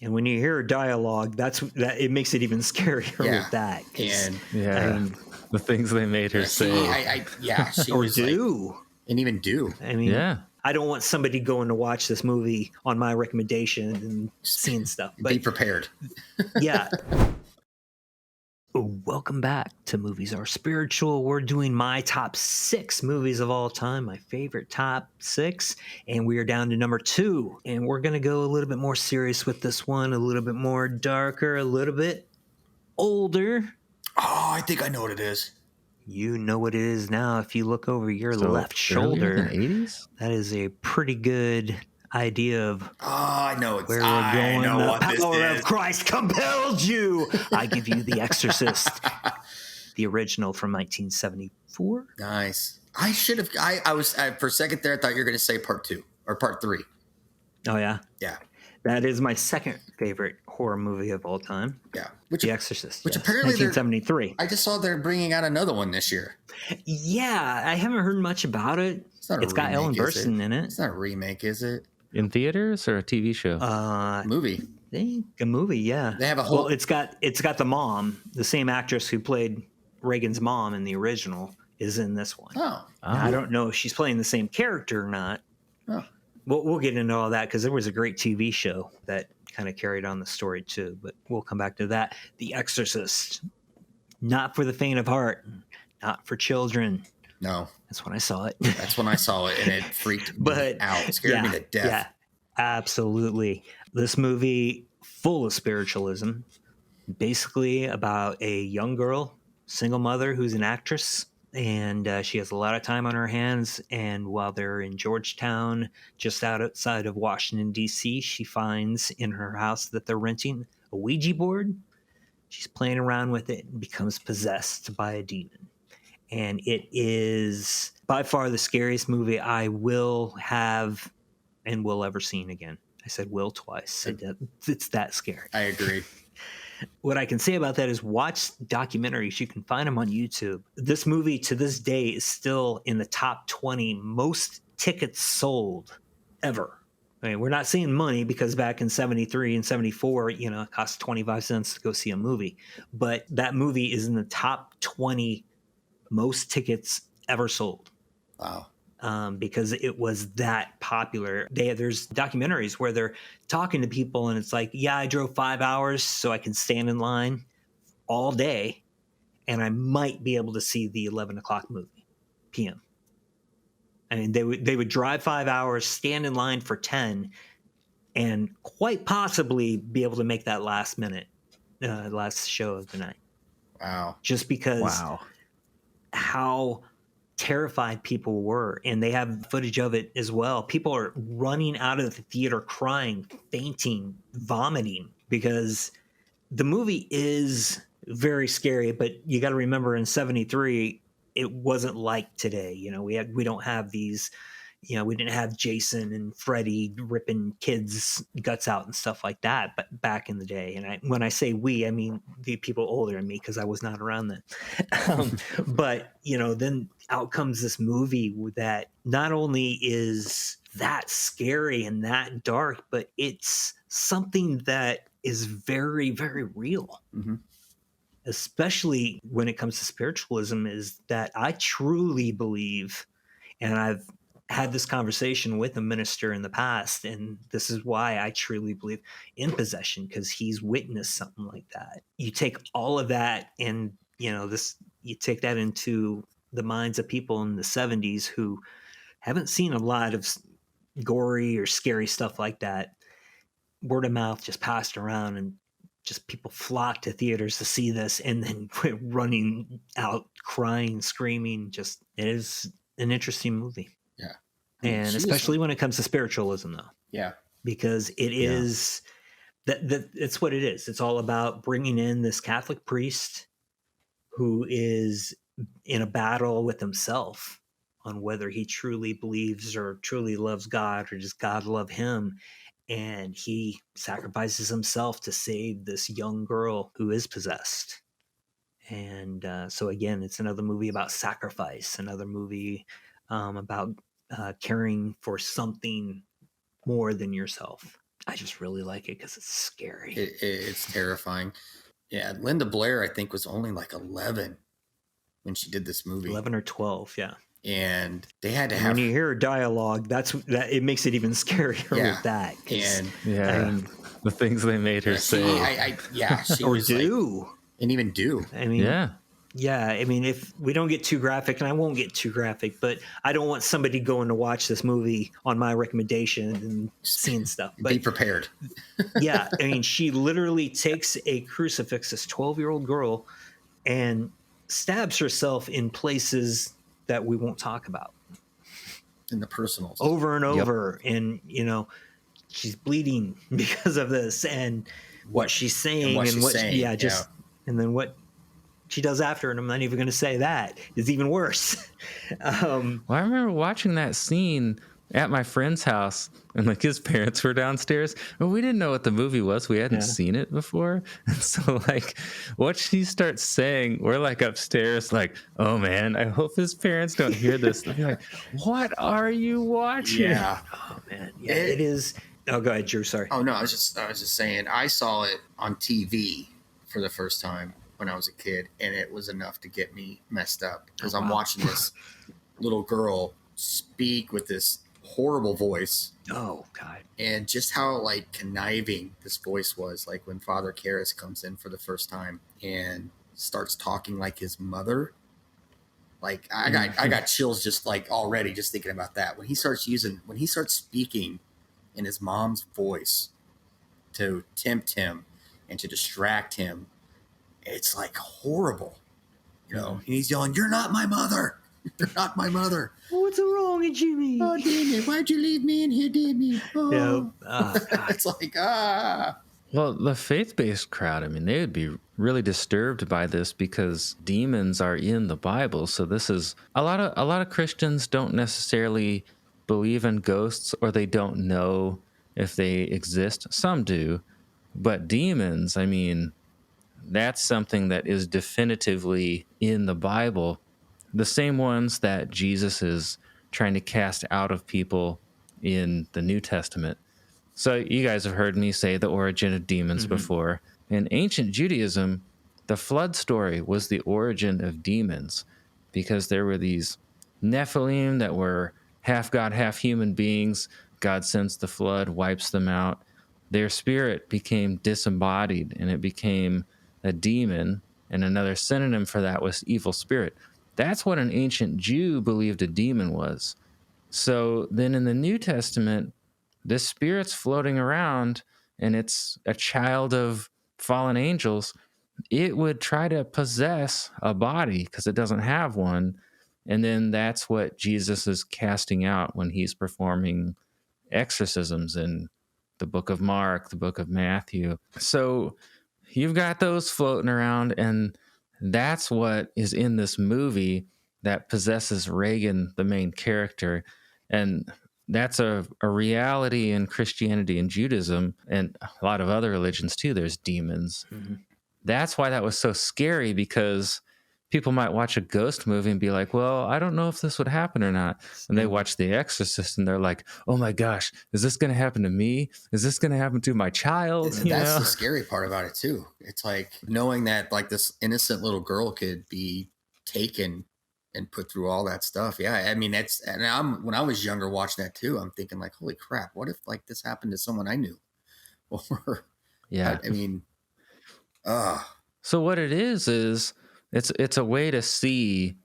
And when you hear dialogue, that it makes it even scarier with that. And I mean, the things they made her say. She or was do. Like, and even do. I mean, I don't want somebody going to watch this movie on my recommendation and seeing stuff. But be prepared. Yeah. Welcome back to Movies Are Spiritual. We're doing my top 6 movies of all time, my favorite top 6, and we are down to number 2. And we're going to go a little bit more serious with this one, a little bit more darker, a little bit older. Oh, I think I know what it is. You know what it is now. If you look over your left shoulder, 80s? That is a pretty good idea of I know where we're going. The power of Christ compels you. I give you The Exorcist, the original from 1974. Nice. I should have. I was for a second there. I thought you were going to say part 2 or part 3. Oh yeah, yeah. That is my second favorite horror movie of all time. Yeah, The Exorcist, which apparently 1973. I just saw they're bringing out another one this year. Yeah, I haven't heard much about it. It's got Ellen Burstyn in it. It's not a remake, is it? In theaters or a TV show? Movie. I think a movie, yeah. They have a whole. Well, it's got the mom, the same actress who played Reagan's mom in the original, is in this one. Oh. I don't know if she's playing the same character or not. Oh. We'll get into all that because there was a great TV show that kind of carried on the story too. But we'll come back to that. The Exorcist, not for the faint of heart, not for children. No. That's when I saw it. That's when I saw it, and it freaked me out. It scared me to death. Yeah, absolutely. This movie, full of spiritualism, basically about a young girl, single mother who's an actress, and she has a lot of time on her hands. And while they're in Georgetown, just outside of Washington, D.C., she finds in her house that they're renting a Ouija board. She's playing around with it and becomes possessed by a demon. And it is by far the scariest movie I will have and will ever seen again. I said will twice. It's that scary. I agree. What I can say about that is watch documentaries. You can find them on YouTube. This movie to this day is still in the top 20 most tickets sold ever. I mean, we're not seeing money because back in 73 and 74, it cost 25 cents to go see a movie. But that movie is in the top 20 most tickets ever sold. Wow. Because it was that popular. There's documentaries where they're talking to people and it's like, yeah, I drove 5 hours so I can stand in line all day and I might be able to see the 11 o'clock movie p.m. I mean, they would drive 5 hours, stand in line for 10, and quite possibly be able to make that last show of the night. Wow. Just because how terrified people were, and they have footage of it as well. People are running out of the theater crying, fainting, vomiting, because the movie is very scary. But you got to remember, in 73 it wasn't like today. We don't have these, we didn't have Jason and Freddy ripping kids' guts out and stuff like that. But back in the day, and when I say we, I mean the people older than me because I was not around then. But then out comes this movie that not only is that scary and that dark, but it's something that is very, very real. Mm-hmm. Especially when it comes to spiritualism, is that I truly believe, and I've had this conversation with a minister in the past, and this is why I truly believe in possession, because he's witnessed something like that. You take all of that and, you take that into the minds of people in the 70s who haven't seen a lot of gory or scary stuff like that. Word of mouth just passed around and just people flock to theaters to see this and then quit running out, crying, screaming. It is an interesting movie. Yeah. And especially when it comes to spiritualism, though. Yeah. Because it is that it's what it is. It's all about bringing in this Catholic priest who is in a battle with himself on whether he truly believes or truly loves God, or does God love him. And he sacrifices himself to save this young girl who is possessed. And so again, it's another movie about sacrifice, another movie about caring for something more than yourself. I just really like it because it's scary. It's terrifying. Yeah, Linda Blair, I think, was only like 11 when she did this movie. 11 or 12, yeah. And they had to and have. When you hear her dialogue, that it makes it even scarier with that. And I mean, the things they made her say. She or was do. Like, and even do. I mean, yeah. I mean, if we don't get too graphic, and I won't get too graphic, but I don't want somebody going to watch this movie on my recommendation and seeing stuff. But be prepared. Yeah. I mean, she literally takes a crucifix, this 12-year-old girl, and stabs herself in places that we won't talk about. In the personals. Over and over. And, she's bleeding because of this, and what she's saying, and then what she does after, and I'm not even going to say that, is even worse. Well, I remember watching that scene at my friend's house, and like his parents were downstairs, and we didn't know what the movie was. We hadn't seen it before. And so like what she starts saying, we're like upstairs like, oh man, I hope his parents don't hear this. They'll be like, what are you watching? Yeah. Oh man. Yeah, it is. Oh, go ahead, Drew. Sorry. Oh no, I was just saying, I saw it on TV for the first time when I was a kid, and it was enough to get me messed up because I'm watching this little girl speak with this horrible voice. Oh God. And just how like conniving this voice was, like when Father Karras comes in for the first time and starts talking like his mother. Like I got chills just like already just thinking about that. When he starts speaking in his mom's voice to tempt him and to distract him, it's like horrible. And he's yelling, "You're not my mother. You're not my mother. What's wrong with Jimmy? Oh, Jimmy, why'd you leave me in here, Jimmy? Oh." It's like, Well, the faith-based crowd, I mean, they would be really disturbed by this because demons are in the Bible. So this is a lot of Christians don't necessarily believe in ghosts, or they don't know if they exist. Some do, but demons, I mean, that's something that is definitively in the Bible. The same ones that Jesus is trying to cast out of people in the New Testament. So you guys have heard me say the origin of demons before. In ancient Judaism, the flood story was the origin of demons because there were these Nephilim that were half God, half human beings. God sends the flood, wipes them out. Their spirit became disembodied, and it became a demon, and another synonym for that was evil spirit. That's what an ancient Jew believed a demon was. So then in the New Testament, this spirit's floating around, and it's a child of fallen angels. It would try to possess a body because it doesn't have one. And then that's what Jesus is casting out when he's performing exorcisms in the book of Mark, the book of Matthew. So you've got those floating around, and that's what is in this movie that possesses Reagan, the main character. And that's a reality in Christianity and Judaism and a lot of other religions too. There's demons. That's why that was so scary, because people might watch a ghost movie and be like, well, I don't know if this would happen or not. And they watch The Exorcist and they're like, oh my gosh, is this going to happen to me? Is this going to happen to my child? That's the scary part about it too. It's like knowing that like this innocent little girl could be taken and put through all that stuff. Yeah. I mean, when I was younger watching that too, I'm thinking like, holy crap, what if like this happened to someone I knew? Or, yeah. I mean, So what it is it's a way to see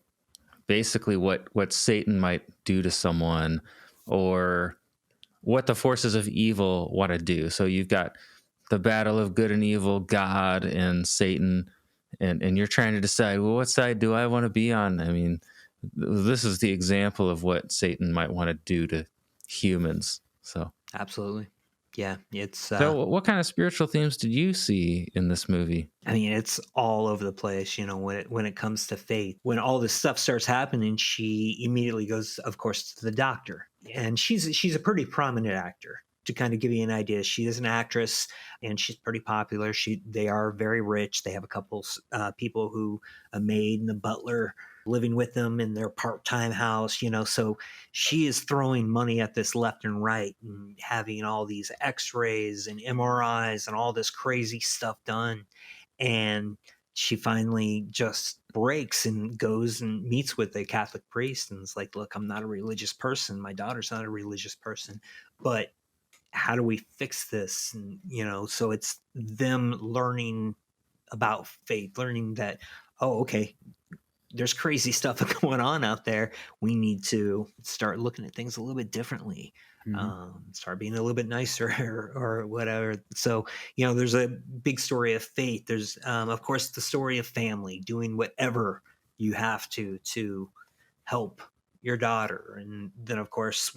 basically what Satan might do to someone, or what the forces of evil want to do. So you've got the battle of good and evil, God and Satan, and you're trying to decide, well, what side do I want to be on? I mean, this is the example of what Satan might want to do to humans. So absolutely. Yeah, it's so what kind of spiritual themes did you see in this movie? I mean, it's all over the place, when it comes to faith. When all this stuff starts happening, she immediately goes, of course, to the doctor. And she's a pretty prominent actor. To kind of give you an idea, she is an actress and she's pretty popular. They are very rich. They have a couple people who, a maid and a butler, living with them in their part-time house, so she is throwing money at this left and right and having all these x-rays and MRIs and all this crazy stuff done. And she finally just breaks and goes and meets with a Catholic priest and is like, look, I'm not a religious person. My daughter's not a religious person, but how do we fix this? And, so it's them learning about faith, learning that, oh, okay, there's crazy stuff going on out there. We need to start looking at things a little bit differently. Start being a little bit nicer or whatever. So, there's a big story of faith. There's, of course, the story of family, doing whatever you have to help your daughter. And then, of course,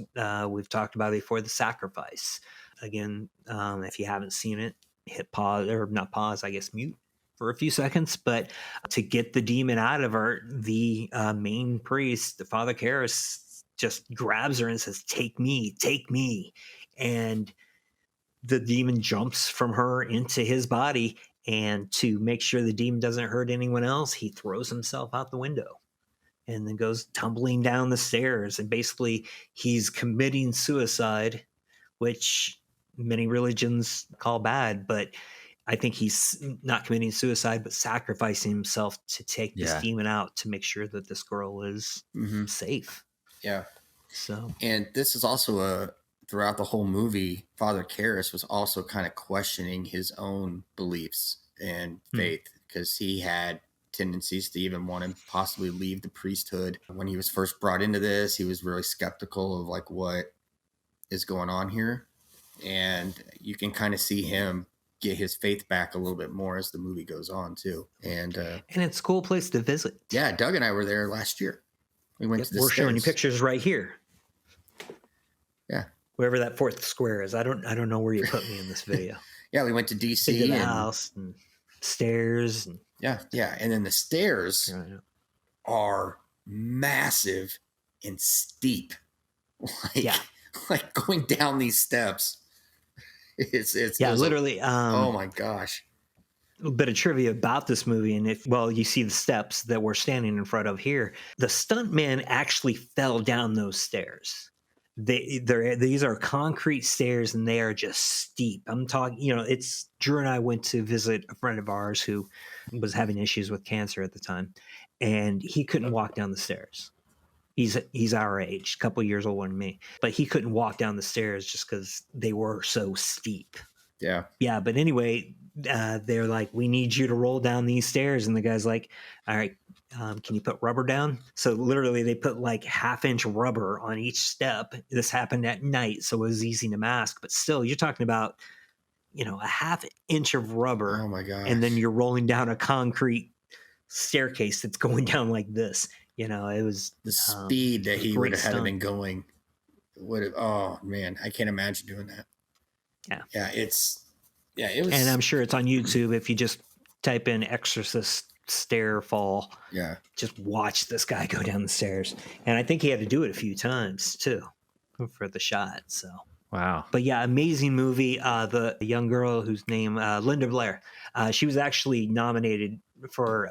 we've talked about before, the sacrifice. Again, if you haven't seen it, hit pause, or not pause, I guess mute for a few seconds. But to get the demon out of her, the main priest, the Father Karras, just grabs her and says, take me. And the demon jumps from her into his body. And to make sure the demon doesn't hurt anyone else, he throws himself out the window and then goes tumbling down the stairs. And basically he's committing suicide, which many religions call bad, but I think he's not committing suicide, but sacrificing himself to take this demon out, to make sure that this girl is safe. Yeah. So, and this is also throughout the whole movie, Father Karras was also kind of questioning his own beliefs and faith, because he had tendencies to even want to possibly leave the priesthood. When he was first brought into this, he was really skeptical of like what is going on here. And you can kind of see him get his faith back a little bit more as the movie goes on too. And it's a cool place to visit. Yeah, Doug and I were there last year. We went to the We're stairs. showing you pictures right here. Yeah. Wherever that fourth square is. I don't know where you put me in this video. Yeah, we went to DC to the house and stairs. And, yeah. And then the stairs are massive and steep. Like going down these steps. It's literally. Oh my gosh. A bit of trivia about this movie, and you see the steps that we're standing in front of here. The stuntman actually fell down those stairs. These are concrete stairs, and they are just steep. I'm talking, it's Drew and I went to visit a friend of ours who was having issues with cancer at the time, and he couldn't walk down the stairs. He's our age, a couple years older than me, but he couldn't walk down the stairs just because they were so steep. Yeah. But anyway, they're like, we need you to roll down these stairs. And the guy's like, all right, can you put rubber down? So literally they put like 1/2-inch rubber on each step. This happened at night, so it was easy to mask, but still you're talking about, a 1/2 inch of rubber. Oh my gosh. And then you're rolling down a concrete staircase that's going down like this. It was the speed that he would have had been going. Oh man, I can't imagine doing that. Yeah, it was. And I'm sure it's on YouTube if you just type in Exorcist stair fall. Yeah. Just watch this guy go down the stairs. And I think he had to do it a few times too for the shot. So wow. But yeah, amazing movie. The young girl whose name Linda Blair. She was actually nominated for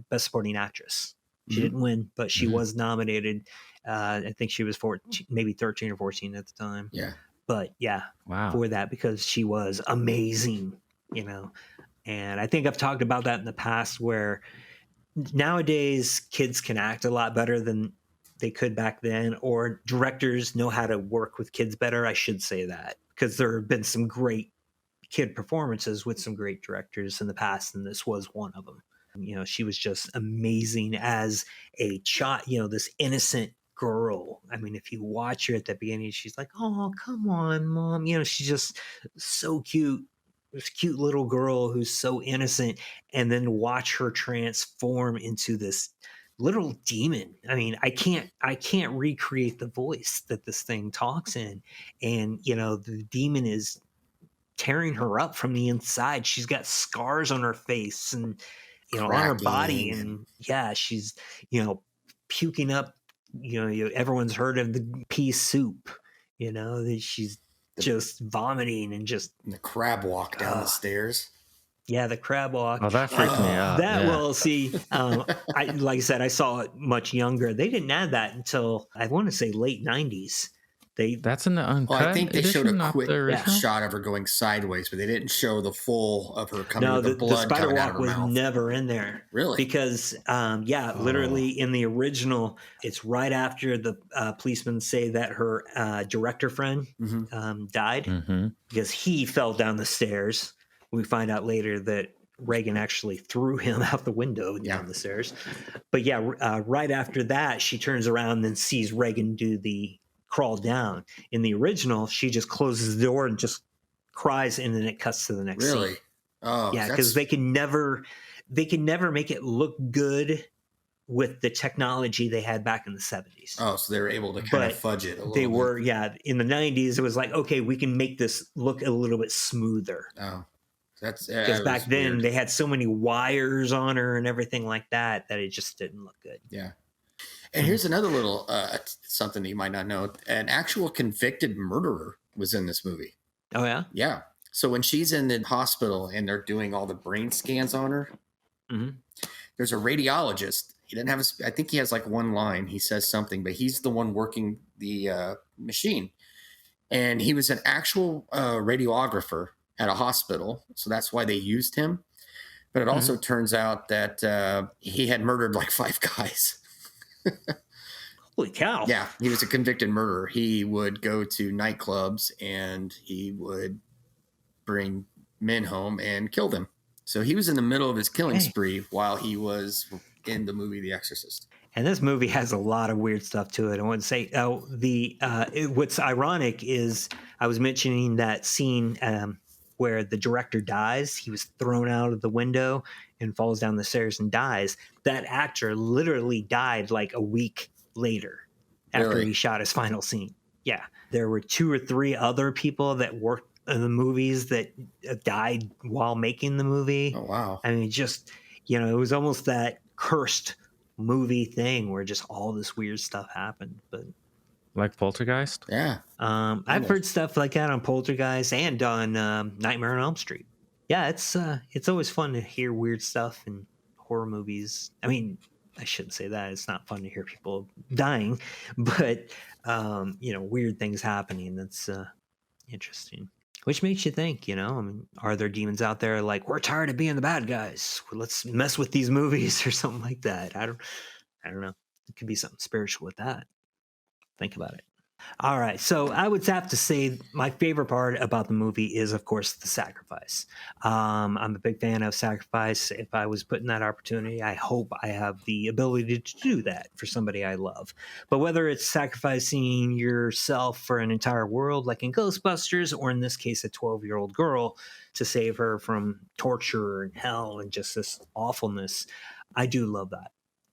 Best Supporting Actress. She didn't win, but she was nominated. I think she was 14, maybe 13 or 14 at the time. Yeah. But yeah, for that, because she was amazing, and I think I've talked about that in the past, where nowadays kids can act a lot better than they could back then, or directors know how to work with kids better. I should say that, because there have been some great kid performances with some great directors in the past, and this was one of them. She was just amazing as a child, this innocent girl. I mean, if you watch her at the beginning, she's like, oh, come on, Mom. She's just so cute. This cute little girl who's so innocent. And then watch her transform into this little demon. I mean, I can't recreate the voice that this thing talks in. And, the demon is tearing her up from the inside. She's got scars on her face and, on her body. And she's, puking up, everyone's heard of the pea soup, she's just vomiting and just the crab walk down the stairs. Yeah, the crab walk. Oh, that freaked me out. That Yeah. well, see, I like I said, I saw it much younger. They didn't add that until I want to say late '90s. That's in the Well, I uncut think they showed a edition, not quick the original. shot of her going sideways, but they didn't show the full of her coming No, with the the blood spider coming out of walk her was mouth. never in there. Really? Because, literally in the original, it's right after the policemen say that her director friend died Mm-hmm. because he fell down the stairs. We find out later that Reagan actually threw him out the window down the stairs. But yeah, right after that, she turns around and sees Reagan do the crawl down. In the original, she just closes the door and just cries, and then it cuts to the next Really? scene. Oh, Yeah, because they can never make it look good with the technology they had back in the 70s. Oh, so they were able to kind of fudge it a little bit. They were, in the 90s, it was like, okay, we can make this look a little bit smoother. Oh, because back then weird. They had so many wires on her and everything like that it just didn't look good. Yeah. And here's another little something that you might not know. An actual convicted murderer was in this movie. Oh, yeah? Yeah. So when she's in the hospital and they're doing all the brain scans on her, there's a radiologist. He didn't have I think he has like one line. He says something, but he's the one working the machine. And he was an actual radiographer at a hospital. So that's why they used him. But it also turns out that he had murdered like 5 guys. Holy cow. Yeah, he was a convicted murderer. He would go to nightclubs and he would bring men home and kill them. So he was in the middle of his killing spree while he was in the movie The Exorcist. And this movie has a lot of weird stuff to it. I want to say, what's ironic is I was mentioning that scene where the director dies. He was thrown out of the window and falls down the stairs and dies. That actor literally died like a week later after he shot his final scene. Yeah. There were 2 or 3 other people that worked in the movies that died while making the movie. Oh, wow. I mean, just, it was almost that cursed movie thing where just all this weird stuff happened. But like Poltergeist? Yeah. I've heard stuff like that on Poltergeist and on Nightmare on Elm Street. Yeah, it's always fun to hear weird stuff in horror movies. I mean, I shouldn't say that. It's not fun to hear people dying, but weird things happening. That's interesting. Which makes you think, I mean, are there demons out there like, we're tired of being the bad guys, let's mess with these movies or something like that? I don't know. It could be something spiritual with that. Think about it. All right. So I would have to say my favorite part about the movie is, of course, the sacrifice. I'm a big fan of sacrifice. If I was put in that opportunity, I hope I have the ability to do that for somebody I love. But whether it's sacrificing yourself for an entire world, like in Ghostbusters, or in this case, a 12-year-old girl to save her from torture and hell and just this awfulness, I do love that.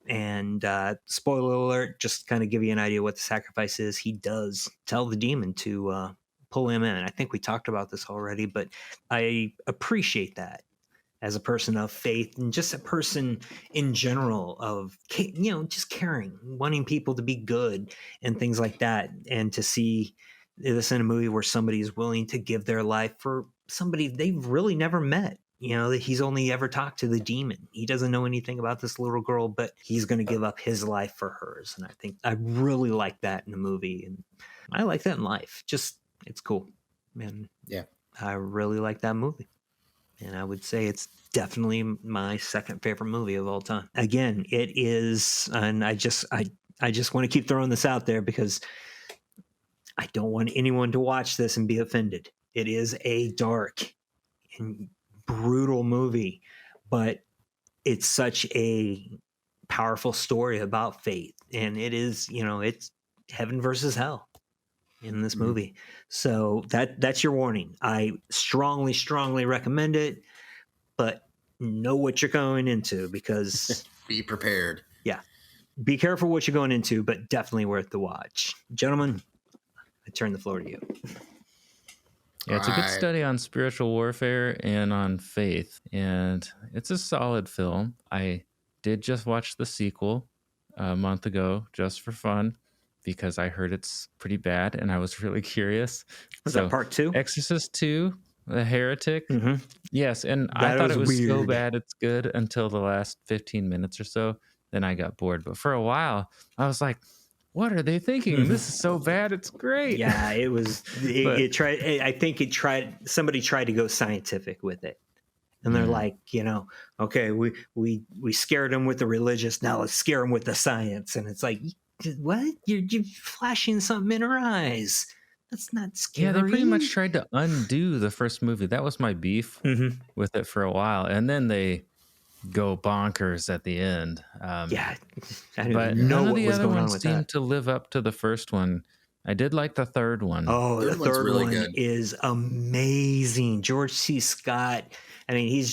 And spoiler alert, just kind of give you an idea what the sacrifice is. He does tell the demon to pull him in. I think we talked about this already, but I appreciate that as a person of faith and just a person in general of, just caring, wanting people to be good and things like that. And to see this in a movie where somebody is willing to give their life for somebody they've really never met. That he's only ever talked to the demon. He doesn't know anything about this little girl, but he's going to give up his life for hers. And I think I really like that in the movie. And I like that in life. Just, it's cool. And yeah, I really like that movie. And I would say it's definitely my second favorite movie of all time. Again, it is, and I just want to keep throwing this out there because I don't want anyone to watch this and be offended. It is a dark and brutal movie, but it's such a powerful story about faith, and it is, it's heaven versus hell in this movie. So that's your warning. I strongly recommend it, but know what you're going into, because be prepared. Yeah, be careful what you're going into, but definitely worth the watch. Gentlemen, I turn the floor to you. Yeah, it's a good study on spiritual warfare and on faith, and it's a solid film. I did just watch the sequel a month ago just for fun because I heard it's pretty bad, and I was really curious. Was that part 2? Exorcist 2, The Heretic. Mm-hmm. Yes, and I That thought was it was so weird. bad it's good until the last 15 minutes or so. Then I got bored. But for a while, I was like, what are they thinking? This is so bad. It's great. Yeah, it was. But It tried. I think it tried. Somebody tried to go scientific with it, and they're like, okay, we scared them with the religious. Now let's scare them with the science. And it's like, what? You're flashing something in her eyes. That's not yeah, they pretty much scary. tried to undo the first movie. That was my beef Mm-hmm. with it for a while. And then they go bonkers at the end. Yeah, I didn't But even know none of what the was other going on ones with that. seemed to live up to the first one. I did like the third one. Oh, the Third one's third really one good. is amazing. George C. Scott. I mean,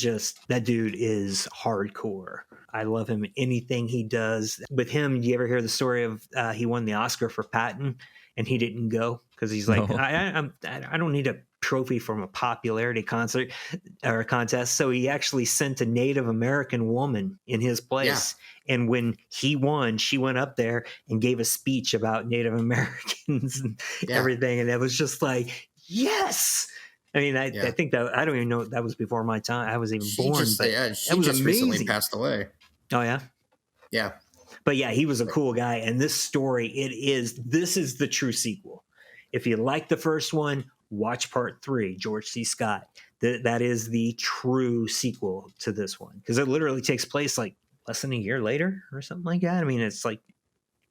that dude is hardcore. I love him. Anything he does with him. Do you ever hear the story of he won the Oscar for Patton and he didn't go because he's like, No. I don't need a trophy from a popularity concert or a contest. So he actually sent a Native American woman in his place. And when he won, she went up there and gave a speech about Native Americans and everything. And it was just like, yes. I mean, I think that I don't even know that was before my time. I was even born, but she that was just amazing. recently passed away. Oh yeah. Yeah. But yeah, he was a cool guy. And this story, this is the true sequel. If you like the first one, watch part 3, George C. Scott. That is the true sequel to this one. Because it literally takes place like less than a year later or something like that. I mean, it's like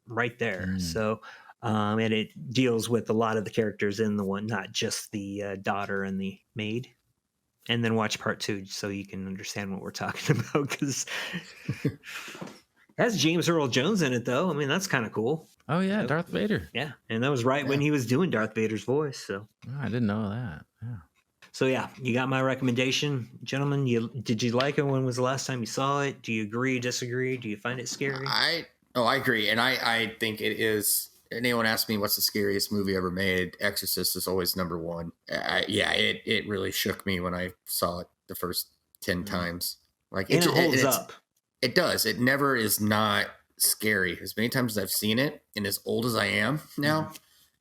right there. So, and it deals with a lot of the characters in the one, not just the daughter and the maid. And then watch part 2 so you can understand what we're talking about. Because it has James Earl Jones in it, though. I mean, that's kind of cool. Oh, yeah, Darth Vader. Yeah, and that was right when he was doing Darth Vader's voice. So I didn't know that. Yeah. So yeah, you got my recommendation, gentlemen. Did you like it? When was the last time you saw it? Do you agree, disagree? Do you find it scary? I agree, and I think it is. Anyone asks me what's the scariest movie ever made, Exorcist is always number one. It really shook me when I saw it the first 10 times. Like it holds up. It does. It never is not scary. As many times as I've seen it, and as old as I am now,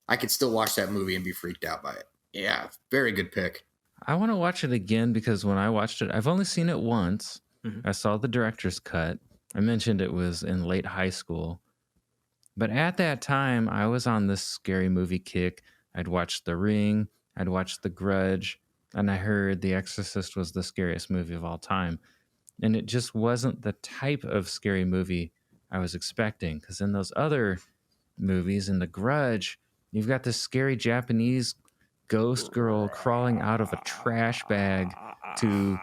I could still watch that movie and be freaked out by it. Yeah, very good pick. I want to watch it again because when I watched it, I've only seen it once. I saw the director's cut. I mentioned it was in late high school. But at that time, I was on this scary movie kick. I'd watched The Ring, I'd watched The Grudge, and I heard The Exorcist was the scariest movie of all time. And it just wasn't the type of scary movie I was expecting. Because in those other movies, in The Grudge, you've got this scary Japanese ghost girl crawling out of a trash bag to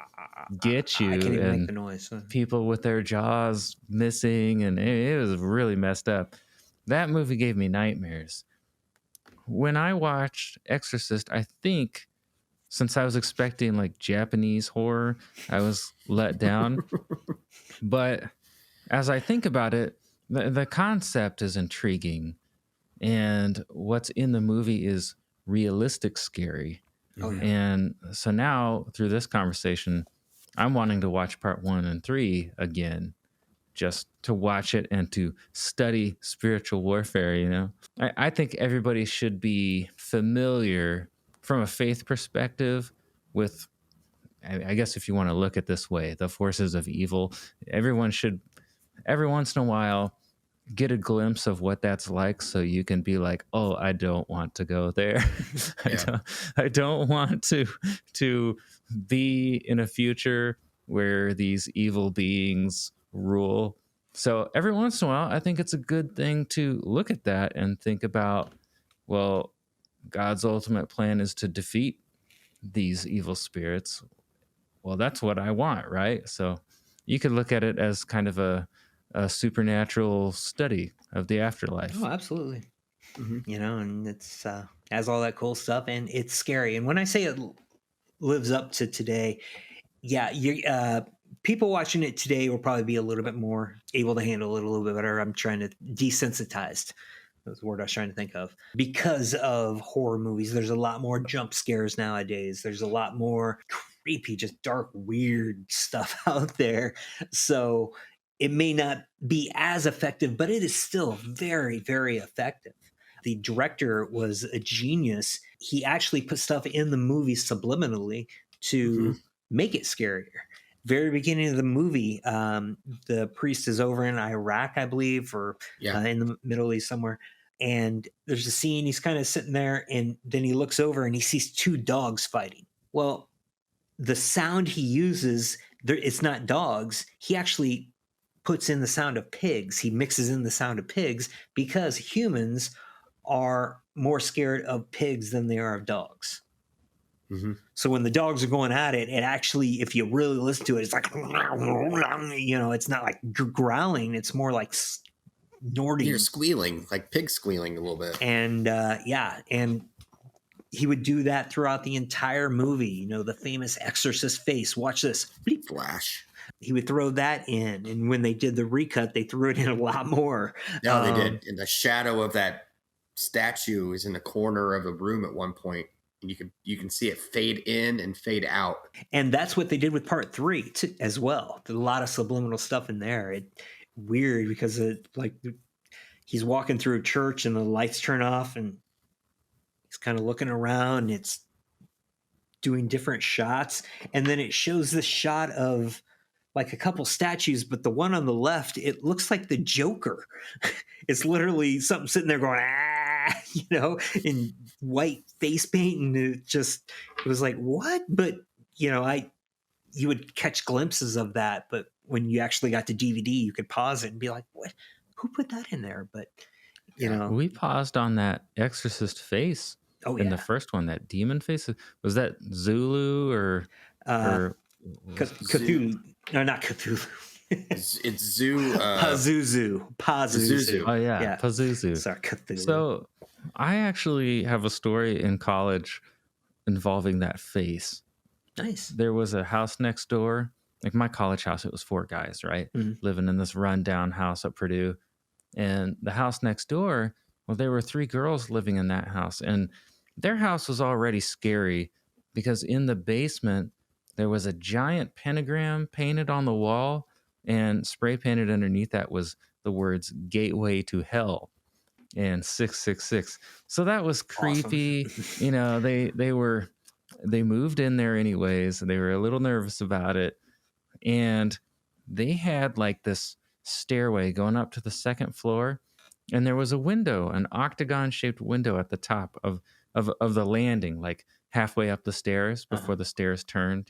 get you, I can't even and make the noise. people with their jaws missing, and it was really messed up. That movie gave me nightmares. When I watched Exorcist, I think since I was expecting like Japanese horror, I was let down. But as I think about it, the concept is intriguing, and what's in the movie is realistic scary. Oh, yeah. And so now through this conversation, I'm wanting to watch part 1 and 3 again, just to watch it and to study spiritual warfare. I think everybody should be familiar from a faith perspective with, I guess if you want to look at this way, the forces of evil. Everyone should every once in a while get a glimpse of what that's like, so you can be like, oh, I don't want to go there. I don't want to be in a future where these evil beings rule. So every once in a while, I think it's a good thing to look at that and think about, well, God's ultimate plan is to defeat these evil spirits. Well, that's what I want, right? So you could look at it as kind of a supernatural study of the afterlife. Oh, absolutely. And it's has all that cool stuff, and it's scary. And when I say it lives up to today, people watching it today will probably be a little bit more able to handle it a little bit better. I'm trying to desensitized. That's the word I was trying to think of. Because of horror movies, there's a lot more jump scares nowadays. There's a lot more creepy, just dark, weird stuff out there. So it may not be as effective, but it is still very, very effective. the director was a genius. He actually put stuff in the movie subliminally to make it scarier. Very beginning of the movie, the priest is over in Iraq, I believe, or in the Middle East somewhere. And there's a scene, he's kind of sitting there, and then he looks over and he sees two dogs fighting. Well, the sound he uses, it's not dogs. He actually puts in the sound of pigs. He mixes in the sound of pigs because humans are more scared of pigs than they are of dogs. Mm-hmm. So when the dogs are going at it, it actually, if you really listen to it, it's like, it's not like growling. It's more like snorting. You're squealing, like pig squealing a little bit. And and he would do that throughout the entire movie. The famous Exorcist face. Watch this. Bleep. Flash. He would throw that in. And when they did the recut, they threw it in a lot more. No, they did. And the shadow of that statue is in the corner of a room at one point. And you can see it fade in and fade out. And that's what they did with part 3 as well. There's a lot of subliminal stuff in there. Weird because he's walking through a church and the lights turn off and he's kind of looking around. It's doing different shots. And then it shows this shot of like a couple statues, but the one on the left, it looks like the Joker. It's literally something sitting there going, in white face paint. And it was like, what? But, you would catch glimpses of that. But when you actually got to DVD, you could pause it and be like, what? Who put that in there? But, we paused on that Exorcist face in the first one, that demon face. Was that Zulu or Cthulhu? No, not Cthulhu. It's Zoo. Pazuzu. Oh, yeah. Pazuzu. Sorry, Cthulhu. So I actually have a story in college involving that face. Nice. There was a house next door. Like my college house, it was 4 guys, right? Mm-hmm. Living in this rundown house at Purdue. And the house next door, well, there were 3 girls living in that house. And their house was already scary because in the basement, there was a giant pentagram painted on the wall, and spray painted underneath that was the words "Gateway to Hell" and 666. So that was creepy. Awesome. They moved in there anyways. They were a little nervous about it, and they had like this stairway going up to the 2nd floor, and there was a window, an octagon-shaped window at the top of the landing, like halfway up the stairs before the stairs turned,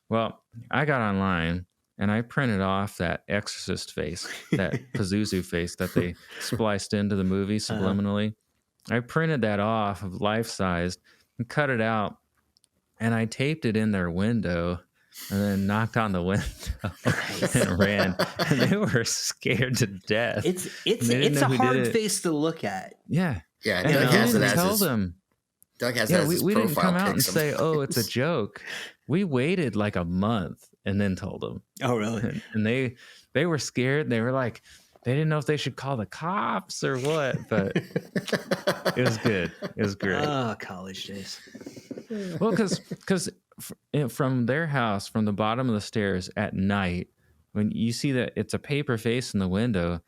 Well, I got online and I printed off that Exorcist face, that Pazuzu face that they spliced into the movie subliminally. I printed that off of life-sized and cut it out, and I taped it in their window and then knocked on the window and ran. And they were scared to death. It's a hard face to look at. Yeah. Yeah. And Doug I didn't tell them. Doug has we didn't come out and say, "Oh, it's a joke." We waited like a month and then told them. Oh, really? And they were scared. They were like, they didn't know if they should call the cops or what, but it was good. It was great. Oh, college days. Well, because from their house, from the bottom of the stairs at night, when you see that it's a paper face in the window,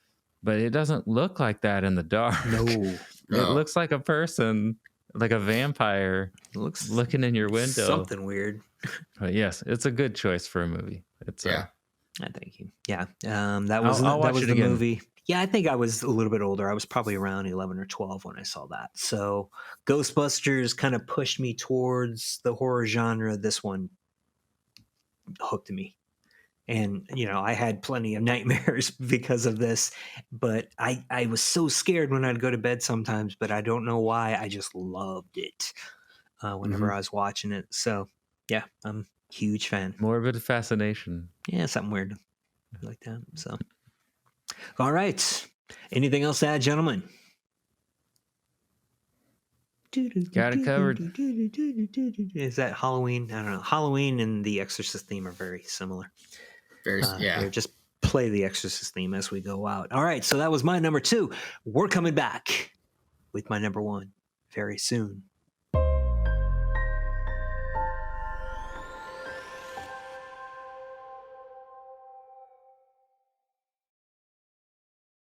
but it doesn't look like that in the dark. No. It looks like a person, like a vampire. It looks looking in your window. Something weird. But yes, it's a good choice for a movie. It's Thank you. Yeah. That was the again. movie. Yeah, I think I was a little bit older. I was probably around 11 or 12 when I saw that. So Ghostbusters kind of pushed me towards the horror genre. This one hooked me. And, I had plenty of nightmares because of this, but I was so scared when I'd go to bed sometimes, but I don't know why. I just loved it whenever I was watching it. So, yeah, I'm a huge fan. Morbid fascination. Yeah, something weird like that. So, all right. Anything else to add, gentlemen? Got it covered. Is that Halloween? I don't know. Halloween and the Exorcist theme are very similar. Here, just play the Exorcist theme as we go out. All right, so that was my number 2. We're coming back with my number 1 very soon.